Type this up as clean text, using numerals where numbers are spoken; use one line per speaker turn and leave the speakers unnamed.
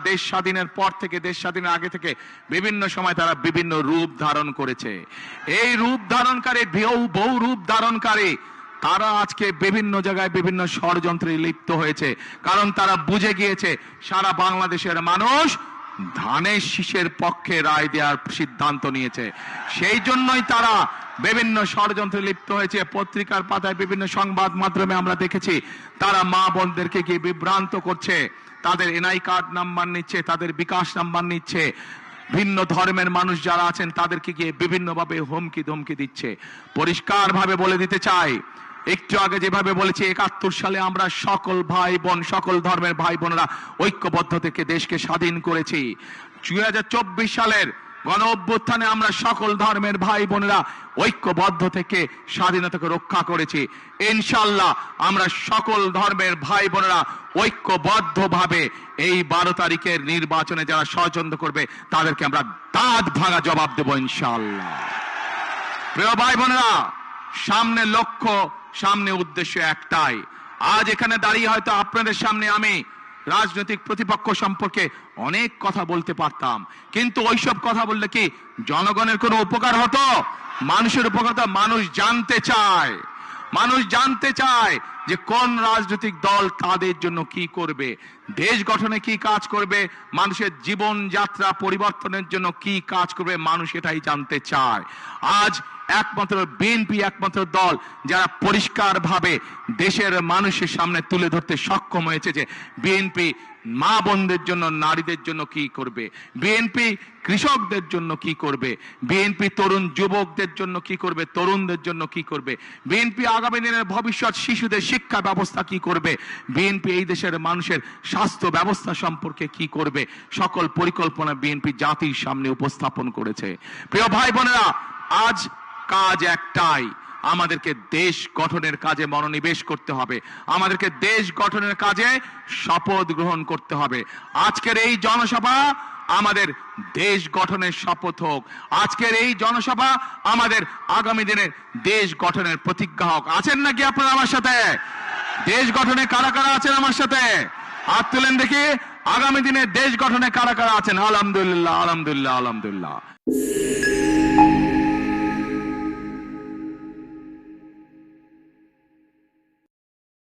দেশ স্বাধীনের পর থেকে, দেশ স্বাধীনের আগে থেকে বিভিন্ন সময় তারা বিভিন্ন রূপ ধারণ করেছে। এই রূপ ধারণকারী, বহু রূপ ধারণকারী তারা আজকে বিভিন্ন জায়গায় বিভিন্ন ষড়যন্ত্রে লিপ্ত হয়েছে। কারণ তারা বুঝে গিয়েছে সারা বাংলাদেশের মানুষ ধানের শীষের পক্ষে রায় দেওয়ার সিদ্ধান্ত নিয়েছে। সেই জন্যই তারা বিভিন্ন ষড়যন্ত্রে লিপ্ত হয়েছে। পত্রিকার পাতায়, বিভিন্ন সংবাদ মাধ্যমে আমরা দেখেছি তারা মা বোনদেরকে গিয়ে বিভ্রান্ত করছে, তাদের এনআই কার্ড নাম্বার নিচ্ছে, তাদের বিকাশ নাম্বার নিচ্ছে, ভিন্ন ধর্মের মানুষ যারা আছেন তাদেরকে গিয়ে বিভিন্নভাবে হুমকি ধমকি দিচ্ছে। পরিষ্কার ভাবে বলে দিতে চাই, একটু আগে যেভাবে বলেছি 71 সালে আমরা সকল ভাই বোন, সকল ধর্মের ভাই বোনেরা ঐক্যবদ্ধ থেকে দেশকে স্বাধীন করেছি। 2024 সালের গণ অভ্যুত্থানে আমরা সকল ধর্মের ভাই বোনেরা ঐক্যবদ্ধ থেকে স্বাধীনতাকে রক্ষা করেছি। ইনশাআল্লাহ আমরা সকল ধর্মের ভাই বোনেরা ঐক্যবদ্ধভাবে এই 12 তারিখের নির্বাচনে যারা ষড়যন্ত্র করবে তাদেরকে আমরা দাঁত ভাঙা জবাব দেব ইনশাআল্লাহ। প্রিয় ভাই বোনেরা, সামনে লক্ষ্য, সামনে উদ্দেশ্য একটাই। আজ এখানে দাঁড়িয়ে হয়তো আপনাদের সামনে আমি রাজনৈতিক প্রতিপক্ষ সম্পর্কে অনেক কথা বলতে পারতাম, কিন্তু ওইসব কথা বললে কি জনগণের কোনো উপকার হতো? মানুষের উপকার হতো? মানুষ জানতে চায়, মানুষ জানতে চায় যে কোন রাজনৈতিক দল তাদের জন্য কি করবে, দেশ গঠনে কি কাজ করবে, মানুষের জীবন যাত্রা পরিবর্তনের জন্য কি কাজ করবে, মানুষ এটাই জানতে চায়। আজ একমাত্র বিএনপি একমাত্র দল যারা পরিষ্কার ভাবে দেশের মানুষের সামনে তুলে ধরতে সক্ষম হয়েছে যে বিএনপি মা বোনদের জন্য, নারীদের জন্য কি করবে, বিএনপি কৃষকদের জন্য কি করবে, বিএনপি তরুণ যুবকদের জন্য কি করবে, তরুণদের জন্য কি করবে, বিএনপি আগামী দিনের ভবিষ্যৎ শিশুদের শিক্ষা ব্যবস্থা কি করবে, বিএনপি এই দেশের মানুষের স্বাস্থ্য ব্যবস্থা সম্পর্কে কি করবে, সকল পরিকল্পনা বিএনপি জাতির সামনে উপস্থাপন করেছে। প্রিয় ভাই বোনেরা, আজ কাজ একটাই, আমাদেরকে দেশ গঠনের কাজে মনোনিবেশ করতে হবে, আমাদেরকে দেশ গঠনের কাজে শপথ গ্রহণ করতে হবে। আজকের এই জনসভা আমাদের দেশ গঠনের শপথ হোক, আজকের এই জনসভা আমাদের আগামী দিনের দেশ গঠনের প্রতিজ্ঞা হোক। আছেন নাকি আপনারা আমার সাথে? দেশ গঠনে কারা কারা আছেন আমার সাথে? হাত তুলেন দেখি। আগামী দিনে দেশ গঠনে কারা কারা আছেন? আলহামদুলিল্লাহ, আলহামদুলিল্লাহ, আলহামদুলিল্লাহ।